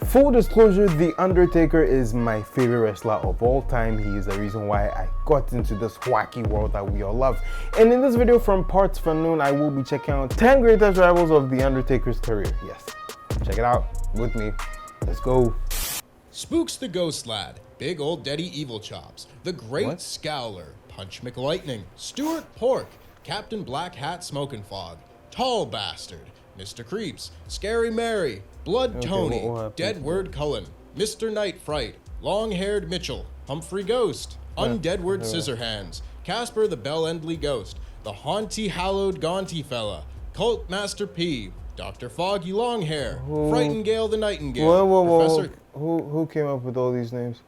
Full disclosure, The Undertaker is my favorite wrestler of all time. He is the reason why I got into this wacky world that we all love. And in this video from partsFUNknown, I will be checking out 10 greatest rivals of The Undertaker's career. Yes, check it out with me. Let's go. Spooks the Ghost Lad, Big Old Daddy Evil Chops, The Great What? Scowler, Punch McLightning, Stuart Pork, Captain Black Hat Smokin' Fog, Tall Bastard, Mr. Creeps, Scary Mary, Blood Tony, what happened? Deadward Cullen, Mr. Night Fright, Long-Haired Mitchell, Humphrey Ghost, Undeadward Scissorhands, Casper the Bell Endley Ghost, the Haunty Hallowed Gaunty Fella, Cult Master P, Dr. Foggy Longhair, Frightingale the Nightingale, Whoa. Professor... Who came up with all these names?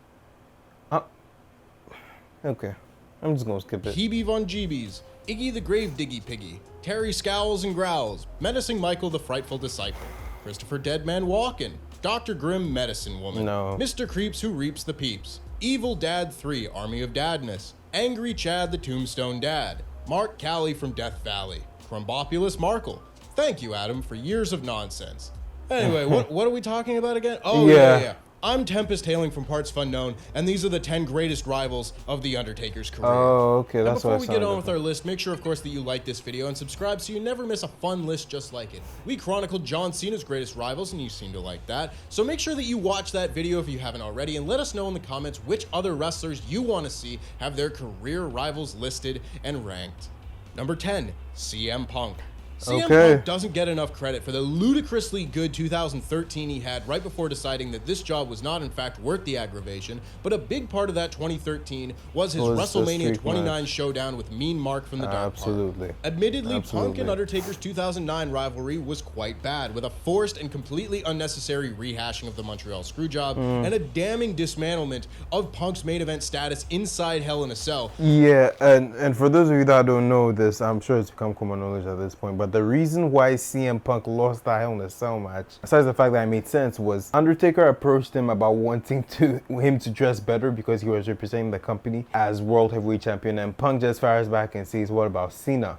Okay, I'm just gonna skip it. Hebe Von Jeebies, Iggy the Grave Diggy Piggy, Terry Scowls and Growls, Menacing Michael the Frightful Disciple, Christopher Deadman Walken, Dr. Grim Medicine Woman, No. Mr. Creeps Who Reaps the Peeps, Evil Dad 3 Army of Dadness, Angry Chad the Tombstone Dad, Mark Callie from Death Valley, Crumbopulous Markle. Thank you, Adam, for years of nonsense. Anyway, what are we talking about again? Oh, yeah. I'm Tempest hailing from partsFUNknown, and these are the 10 greatest rivals of The Undertaker's career. Oh, okay, that's and what before we get on with our list, make sure, of course, that you like this video and subscribe so you never miss a fun list just like it. We chronicled John Cena's greatest rivals, and you seem to like that. So make sure that you watch that video if you haven't already, and let us know in the comments which other wrestlers you want to see have their career rivals listed and ranked. Number 10, CM Punk. CM Punk doesn't get enough credit for the ludicrously good 2013 he had right before deciding that this job was not in fact worth the aggravation, but a big part of that 2013 was his WrestleMania 29 showdown with Mean Mark from the Dark Park. Admittedly, Punk and Undertaker's 2009 rivalry was quite bad, with a forced and completely unnecessary rehashing of the Montreal Screwjob and a damning dismantlement of Punk's main event status inside Hell in a Cell. Yeah, and for those of you that don't know this, I'm sure it's become common knowledge at this point, but the reason why CM Punk lost that Hell in a Cell match, besides the fact that it made sense, was Undertaker approached him about wanting him to dress better because he was representing the company as World Heavyweight Champion, and Punk just fires back and says, "What about Cena?"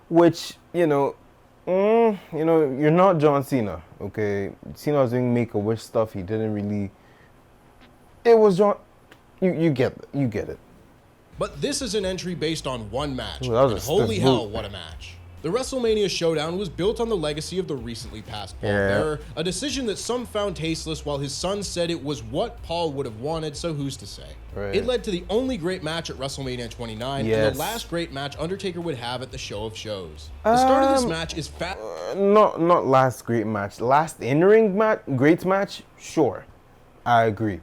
Which, you're not John Cena, okay? Cena was doing Make-A-Wish stuff. He didn't really. It was John. You get it. But this is an entry based on one match, Ooh, that was and a holy stiff hell, boot. what a match. The WrestleMania Showdown was built on the legacy of the recently passed Paul Bearer, a decision that some found tasteless while his son said it was what Paul would have wanted, so who's to say. It led to the only great match at WrestleMania 29 and the last great match Undertaker would have at the Show of Shows. The start of this match is not last great match. Last in-ring match, great match, sure. I agree.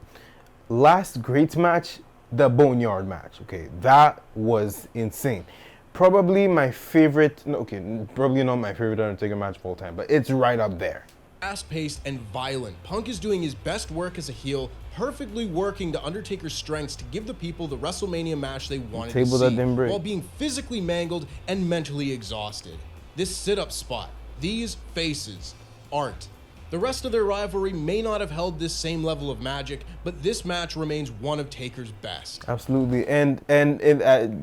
Last great match, the Boneyard match, okay? That was insane. Probably my favorite, probably not my favorite Undertaker match of all time, but it's right up there. Fast-paced and violent, Punk is doing his best work as a heel, perfectly working to Undertaker's strengths to give the people the WrestleMania match they wanted to see, while being physically mangled and mentally exhausted. This sit-up spot, these faces, art. The rest of their rivalry may not have held this same level of magic, but this match remains one of Taker's best. Absolutely, and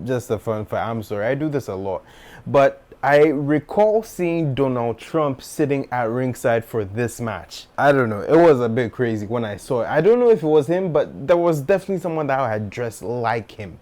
just a fun fact, I'm sorry, I do this a lot, but I recall seeing Donald Trump sitting at ringside for this match. I don't know, it was a bit crazy when I saw it. I don't know if it was him, but there was definitely someone that had dressed like him.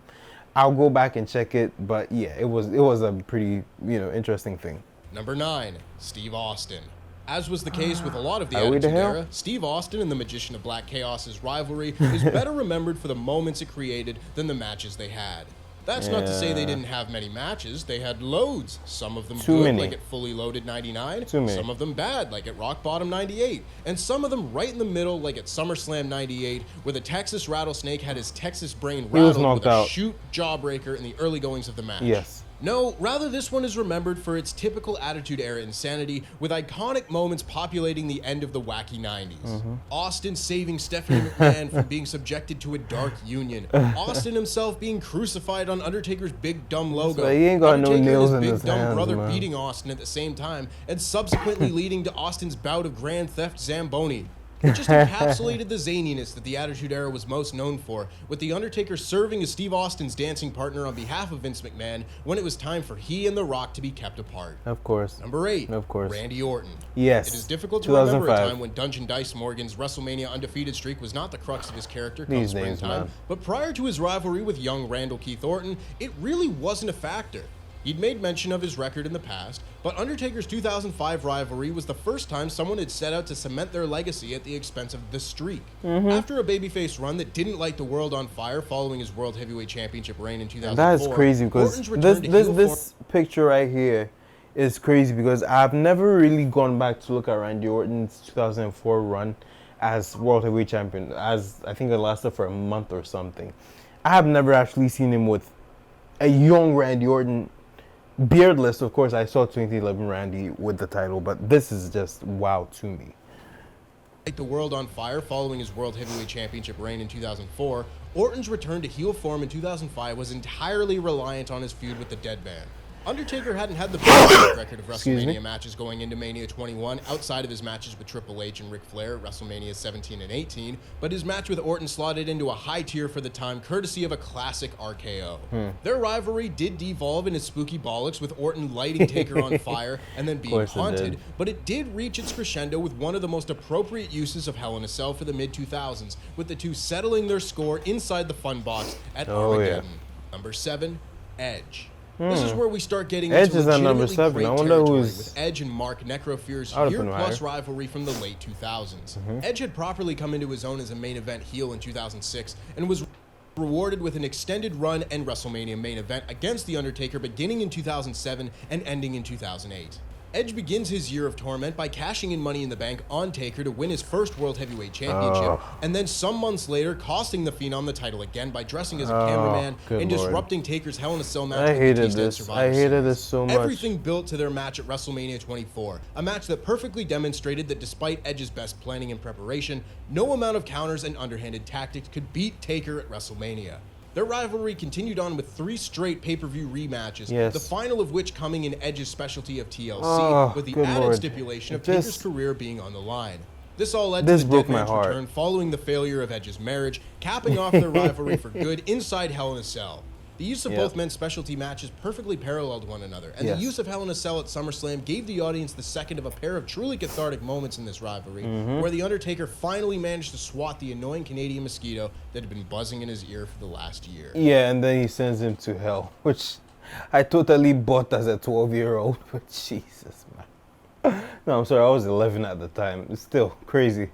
I'll go back and check it, but yeah, it was a pretty, interesting thing. Number 9, Steve Austin. As was the case with a lot of the Attitude Era, Steve Austin and the Magician of Black Chaos's rivalry is better remembered for the moments it created than the matches they had. That's not to say they didn't have many matches. They had loads. Some of them good, like at Fully Loaded 99. Some of them bad, like at Rock Bottom 98. And some of them right in the middle, like at SummerSlam 98, where the Texas Rattlesnake had his Texas brain rattled with a shoot jawbreaker in the early goings of the match. Yes. No, rather this one is remembered for its typical Attitude Era insanity, with iconic moments populating the end of the wacky 90s. Austin saving Stephanie McMahon from being subjected to a dark union. Austin himself being crucified on Undertaker's big dumb logo. So he ain't got no nails in his his big dumb hands, brother man. beating Austin at the same time, and subsequently leading to Austin's bout of Grand Theft Zamboni. It just encapsulated the zaniness that the Attitude Era was most known for, with The Undertaker serving as Steve Austin's dancing partner on behalf of Vince McMahon when it was time for he and The Rock to be kept apart. Of course. Number 8. Of course. Randy Orton. Yes. It is difficult to remember a 2005. time when Dungeon Dice Morgan's WrestleMania undefeated streak was not the crux of his character come These names, springtime, man. but prior to his rivalry with young Randall Keith Orton, it really wasn't a factor. He'd made mention of his record in the past, but Undertaker's 2005 rivalry was the first time someone had set out to cement their legacy at the expense of the streak. After a babyface run that didn't light the world on fire following his World Heavyweight Championship reign in 2004, That is crazy because Orton's return to heel this picture right here is crazy because I've never really gone back to look at Randy Orton's 2004 run as World Heavyweight Champion, as I think it lasted for a month or something. I have never actually seen him with a young Randy Orton. Beardless, of course, I saw 2011 Randy with the title, but this is just wow to me. Light the world on fire following his World Heavyweight Championship reign in 2004, Orton's return to heel form in 2005 was entirely reliant on his feud with the Dead Man. Undertaker hadn't had the best record of WrestleMania matches going into Mania 21 outside of his matches with Triple H and Ric Flair at WrestleMania 17 and 18, but his match with Orton slotted into a high tier for the time courtesy of a classic RKO. Their rivalry did devolve into spooky bollocks with Orton lighting Taker on fire and then being haunted, but it did reach its crescendo with one of the most appropriate uses of Hell in a Cell for the mid-2000s, with the two settling their score inside the Fun Box at Armageddon. Number 7, Edge. This is where we start getting Edge into is at number legitimately 7. great I wonder territory who's... with Edge and Mark Necrofear's I would've put him year-plus higher. rivalry from the late 2000s. Edge had properly come into his own as a main event heel in 2006 and was rewarded with an extended run and WrestleMania main event against The Undertaker beginning in 2007 and ending in 2008. Edge begins his year of torment by cashing in Money in the Bank on Taker to win his first World Heavyweight Championship, and then some months later costing the Phenom the title again by dressing as a cameraman and disrupting Taker's Hell in a Cell match with Batista at Survivor I hated Series. this so much. Everything built to their match at WrestleMania 24, a match that perfectly demonstrated that despite Edge's best planning and preparation, no amount of counters and underhanded tactics could beat Taker at WrestleMania. Their rivalry continued on with 3 straight pay-per-view rematches, the final of which coming in Edge's specialty of TLC, with the added stipulation of Taker's career being on the line. This all led to the Dead Man's return following the failure of Edge's marriage, capping off their rivalry for good inside Hell in a Cell. The use of both men's specialty matches perfectly paralleled one another, and the use of Hell in a Cell at SummerSlam gave the audience the second of a pair of truly cathartic moments in this rivalry, where The Undertaker finally managed to swat the annoying Canadian mosquito that had been buzzing in his ear for the last year. Yeah, and then he sends him to hell, which I totally bought as a 12-year-old, but Jesus, man. No, I'm sorry, I was 11 at the time. It's still crazy.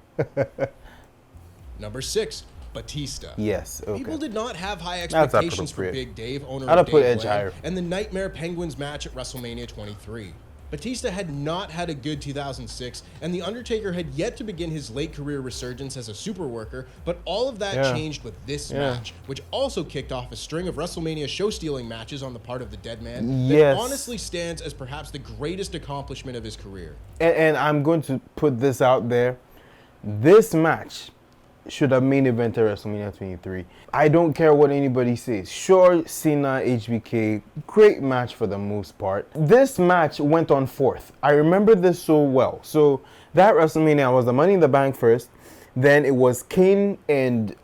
Number 6. Batista. Yes, okay. People did not have high expectations for Big Dave, owner I'd of put Dave Edge Land, higher. and the Nightmare Penguins match at WrestleMania 23. Batista had not had a good 2006, and The Undertaker had yet to begin his late career resurgence as a super worker, but all of that changed with this match, which also kicked off a string of WrestleMania show-stealing matches on the part of the Dead Man that honestly stands as perhaps the greatest accomplishment of his career. And I'm going to put this out there. This match should have main evented WrestleMania 23. I don't care what anybody says. Sure, Cena, HBK, great match for the most part. This match went on 4th. I remember this so well. So that WrestleMania was the Money in the Bank first. Then it was Kane and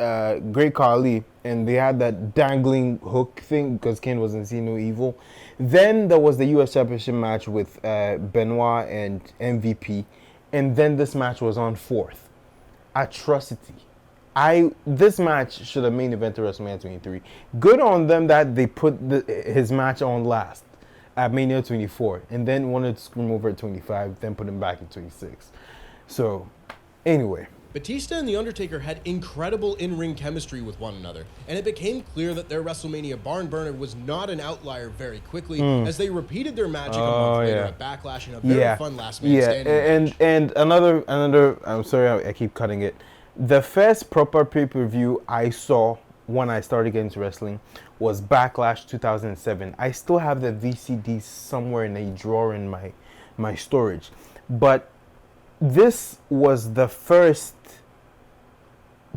Great Khali, and they had that dangling hook thing because Kane wasn't seeing no evil. Then there was the US Championship match with Benoit and MVP. And then this match was on 4th. Atrocity. This match should have main evented WrestleMania 23. Good on them that they put his match on last at Mania 24 and then wanted to screw him over at 25, then put him back at 26. So, anyway. Batista and The Undertaker had incredible in-ring chemistry with one another, and it became clear that their WrestleMania barn burner was not an outlier very quickly as they repeated their magic a month later at Backlash in a very fun last man standing match. And another, I'm sorry I keep cutting it. The first proper pay-per-view I saw when I started getting into wrestling was Backlash 2007. I still have the VCD somewhere in a drawer in my storage. But this was the first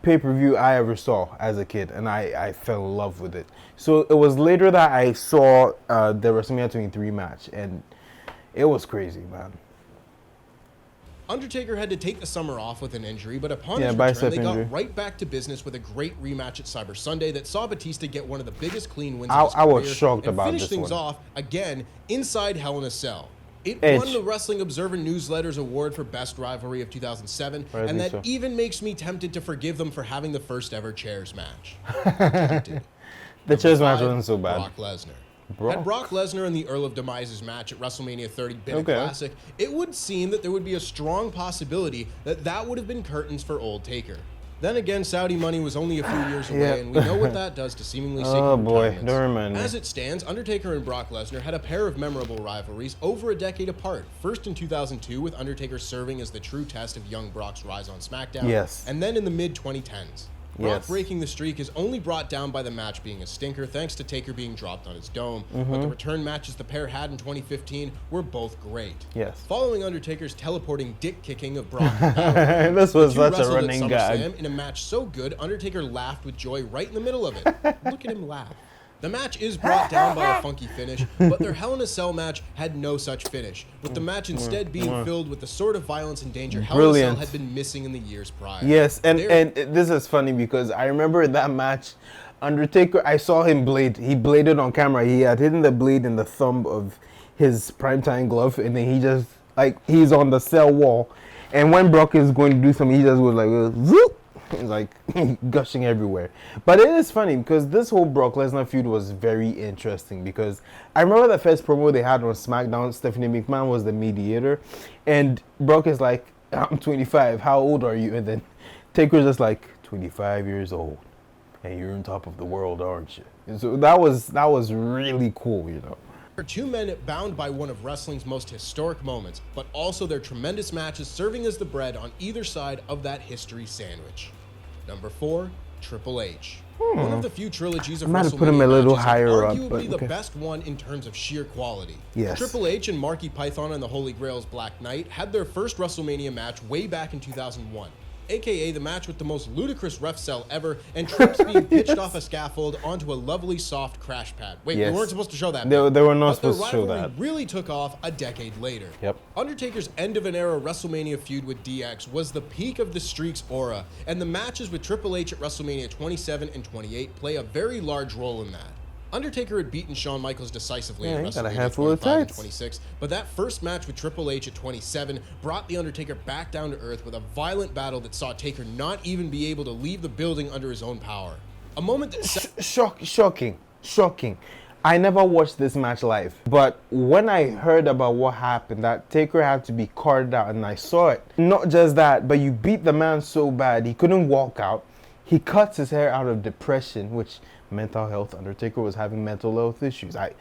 pay-per-view I ever saw as a kid, and I fell in love with it. So it was later that I saw the WrestleMania 23 match, and it was crazy, man. Undertaker had to take the summer off with an injury, but upon his bicep return, they injury. got right back to business with a great rematch at Cyber Sunday that saw Batista get one of the biggest clean wins of his I was career shocked and about finish this things one. off again inside Hell in a Cell. It Edge. won the Wrestling Observer Newsletter's award for Best Rivalry of 2007, and that even makes me tempted to forgive them for having the first ever chairs match. The chairs match 5, wasn't so bad. Brock Lesnar. Had Brock Lesnar and the Earl of Demise's match at WrestleMania 30 been a classic, it would seem that there would be a strong possibility that that would have been curtains for old Taker. Then again, Saudi money was only a few years away, and we know what that does to seemingly sacred retirements. Don't remind me. As it stands, Undertaker and Brock Lesnar had a pair of memorable rivalries over a decade apart. First in 2002, with Undertaker serving as the true test of young Brock's rise on SmackDown. Yes. And then in the mid-2010s. Brock Yes. breaking the streak is only brought down by the match being a stinker, thanks to Taker being dropped on his dome. But the return matches the pair had in 2015 were both great. Yes. Following Undertaker's teleporting dick kicking of Brock, in Battle, This was the two such a wrestled at running gag. SummerSlam in a match so good, Undertaker laughed with joy right in the middle of it. Look at him laugh. The match is brought down by a funky finish, but their Hell in a Cell match had no such finish, with the match instead being filled with the sort of violence and danger Hell in a Cell had been missing in the years prior. Yes, and this is funny because I remember in that match, Undertaker, I saw him blade. He bladed on camera. He had hidden the blade in the thumb of his primetime glove, and then he just, like, he's on the cell wall. And when Brock is going to do something, he just goes like, zoop. It's like gushing everywhere. But it is funny because this whole Brock Lesnar feud was very interesting because I remember the first promo they had on SmackDown, Stephanie McMahon was the mediator, and Brock is like, I'm 25, how old are you? And then Taker's just like, 25 years old, and you're on top of the world, aren't you? And so that was really cool, you know. Are two men bound by one of wrestling's most historic moments, but also their tremendous matches serving as the bread on either side of that history sandwich. Number 4, Triple H. One of the few trilogies of I might have WrestleMania put him a little matches, higher up, arguably but the okay. best one in terms of sheer quality. Yes. Triple H and Marky Python and the Holy Grail's Black Knight had their first WrestleMania match way back in 2001. AKA the match with the most ludicrous ref cell ever, and trips being pitched off a scaffold onto a lovely soft crash pad. Wait, we weren't supposed to show that. They were not but supposed to show the that. rivalry really took off a decade later. Yep. Undertaker's end of an era WrestleMania feud with DX was the peak of the streak's aura, and the matches with Triple H at WrestleMania 27 and 28 play a very large role in that. Undertaker had beaten Shawn Michaels decisively at he got a WrestleMania handful of 25 and tights. 26, but that first match with Triple H at 27 brought The Undertaker back down to earth with a violent battle that saw Taker not even be able to leave the building under his own power. A moment that Shocking. I never watched this match live, but when I heard about what happened, that Taker had to be carted out, and I saw it. Not just that, but you beat the man so bad he couldn't walk out. He cuts his hair out of depression, which mental health. Undertaker was having mental health issues. I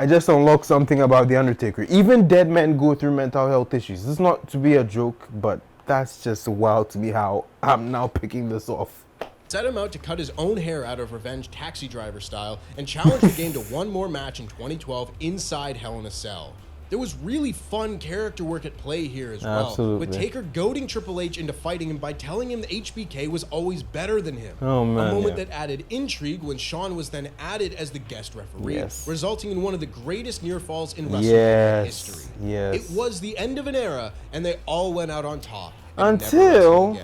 just unlocked something about the Undertaker. Even dead men go through mental health issues. This is not to be a joke, but that's just wild to me how I'm now picking this off. set him out to cut his own hair out of revenge Taxi Driver style and challenge the game to one more match in 2012 inside Hell in a Cell. There was really fun character work at play here as well, with Taker goading Triple H into fighting him by telling him that HBK was always better than him. Oh, man, a moment that added intrigue when Shawn was then added as the guest referee, resulting in one of the greatest near falls in wrestling history. It was the end of an era, and they all went out on top. Until...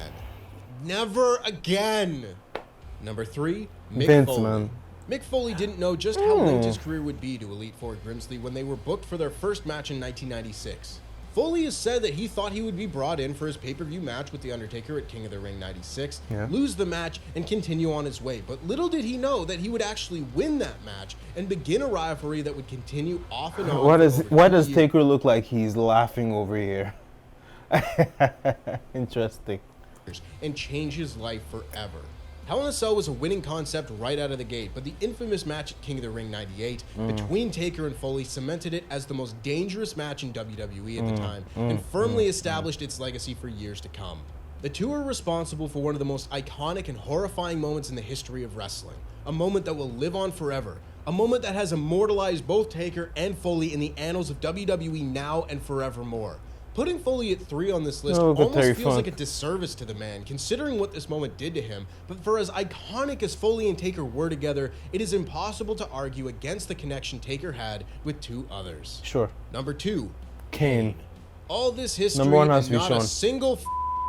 Never again. Number 3, Mick Vince, Foley. man. Mick Foley didn't know just how linked his career would be to Elite Four Grimsley when they were booked for their first match in 1996. Foley has said that he thought he would be brought in for his pay-per-view match with The Undertaker at King of the Ring 96, lose the match, and continue on his way. But little did he know that he would actually win that match and begin a rivalry that would continue off and on. Why does Taker look like he's laughing over here? Interesting. And change his life forever. Hell in a Cell was a winning concept right out of the gate, but the infamous match at King of the Ring 98 between Taker and Foley cemented it as the most dangerous match in WWE at the time and firmly established its legacy for years to come. The two are responsible for one of the most iconic and horrifying moments in the history of wrestling, a moment that will live on forever, a moment that has immortalized both Taker and Foley in the annals of WWE now and forevermore. Putting Foley at 3 on this list almost feels like a disservice to the man, considering what this moment did to him, but for as iconic as Foley and Taker were together, it is impossible to argue against the connection Taker had with two others. Sure. Number 2, Kane. All this history Number one has and to be not Shawn. a single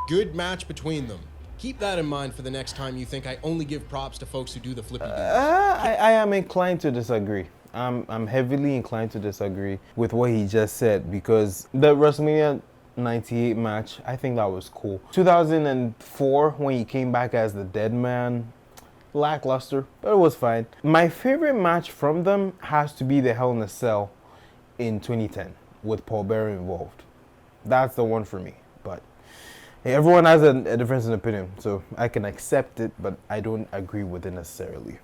good match between them. Keep that in mind for the next time you think I only give props to folks who do the flippy doos. I am inclined to disagree. I'm heavily inclined to disagree with what he just said, because the WrestleMania 98 match, I think that was cool. 2004, when he came back as the Dead Man, lackluster, but it was fine. My favorite match from them has to be the Hell in a Cell in 2010 with Paul Bearer involved. That's the one for me. But hey, everyone has a difference in opinion, so I can accept it, but I don't agree with it necessarily.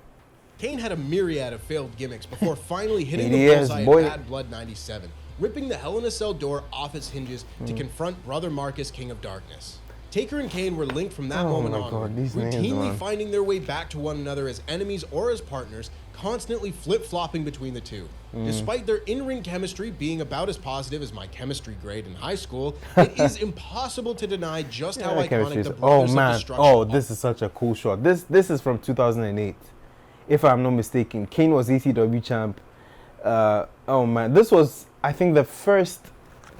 Kane had a myriad of failed gimmicks before finally hitting the Yes, bullseye boy. in Bad Blood 97, ripping the Hell in a Cell door off its hinges to confront Brother Marcus, King of Darkness. Taker and Kane were linked from that moment my on, God, these names, routinely man. finding their way back to one another as enemies or as partners, constantly flip-flopping between the two. Despite their in-ring chemistry being about as positive as my chemistry grade in high school, it is impossible to deny just how iconic the Brothers of Destruction are. This is such a cool shot. This is from 2008, if I'm not mistaken. Kane was ECW champ. Oh man, this was, I think, the first.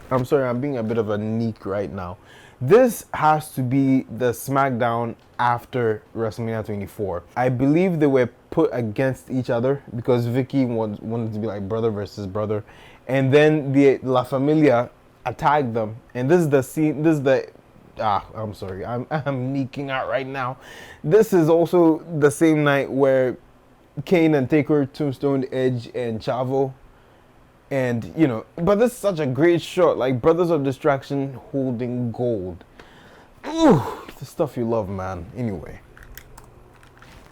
I'm sorry, I'm being a bit of a neek right now. This has to be the SmackDown after WrestleMania 24. I believe they were put against each other because Vicky wanted to be like brother versus brother, and then the La Familia attacked them. And this is the scene. This is the. I'm sorry, I'm neeking out right now. This is also the same night where Kane and Taker tombstone Edge and Chavo. And, you know, but this is such a great shot. Like, Brothers of Destruction holding gold. Ooh, the stuff you love, man. Anyway.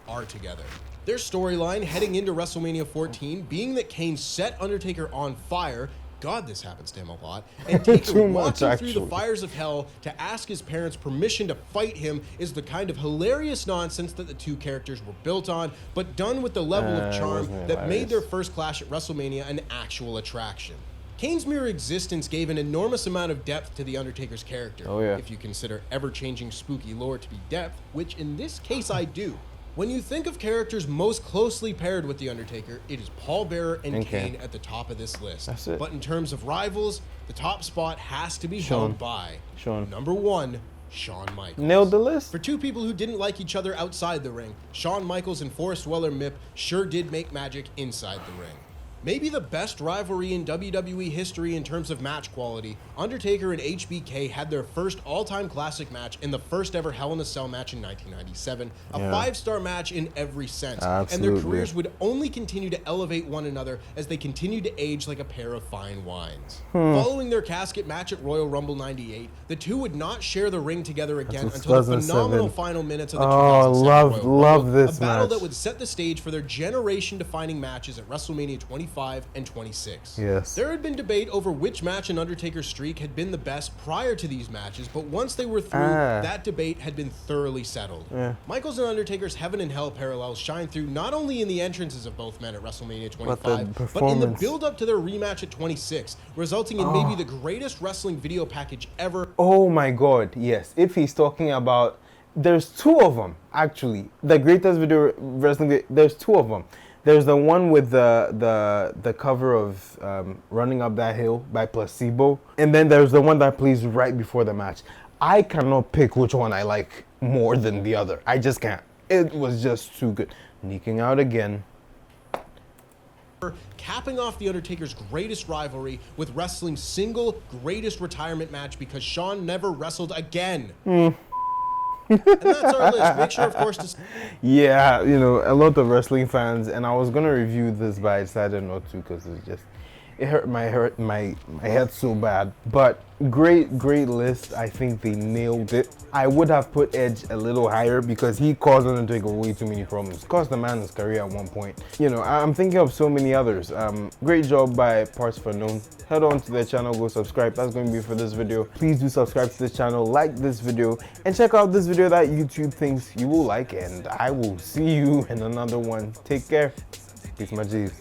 Are together. Their storyline heading into WrestleMania 14 being that Kane set Undertaker on fire. God, this happens to him a lot. And Taker Too much, walking through actually. the fires of hell to ask his parents permission to fight him is the kind of hilarious nonsense that the two characters were built on, but done with the level of charm wasn't that made hilarious. their first clash at WrestleMania an actual attraction. Kane's mere existence gave an enormous amount of depth to The Undertaker's character, Oh, yeah. if you consider ever-changing spooky lore to be depth, which in this case I do. When you think of characters most closely paired with The Undertaker, it is Paul Bearer and Kane at the top of this list. That's it. But in terms of rivals, the top spot has to be Shawn. held by number one, Shawn Michaels. Nailed the list. For two people who didn't like each other outside the ring, Shawn Michaels and Forrest Weller Mip sure did make magic inside the ring. Maybe the best rivalry in WWE history in terms of match quality, Undertaker and HBK had their first all-time classic match in the first ever Hell in a Cell match in 1997, a five-star match in every sense, and their Absolutely. careers would only continue to elevate one another as they continued to age like a pair of fine wines. Following their casket match at Royal Rumble 98, the two would not share the ring together again That's until the 2007. phenomenal final minutes of the Oh, 2007 love Royal Rumble, this a battle match. that would set the stage for their generation-defining matches at WrestleMania 25 and 26. Yes. There had been debate over which match in Undertaker's streak had been the best prior to these matches, but once they were through, that debate had been thoroughly settled. Michaels and Undertaker's Heaven and Hell parallels shine through not only in the entrances of both men at WrestleMania 25, but in the performance. build-up to their rematch at 26, resulting in maybe the greatest wrestling video package ever. Oh my God, yes. If he's talking about, there's two of them actually. The greatest video wrestling. There's two of them. There's the one with the cover of Running Up That Hill by Placebo, and then there's the one that plays right before the match. I cannot pick which one I like more than the other. I just can't. It was just too good. Neeking out again. Capping off The Undertaker's greatest rivalry with wrestling's single greatest retirement match because Shawn never wrestled again. And that's our list. Make sure, of course, to... Yeah, you know, a lot of wrestling fans, and I was gonna review this, but I decided not to because it hurt my head so bad. But great list. I think they nailed it. I would have put Edge a little higher because he caused Undertaker way too many problems. Cost the man his career at one point. You know, I'm thinking of so many others. Great job by partsFUNknown. Head on to their channel, go subscribe. That's going to be for this video. Please do subscribe to this channel, like this video, and check out this video that YouTube thinks you will like. And I will see you in another one. Take care. Peace, my G's.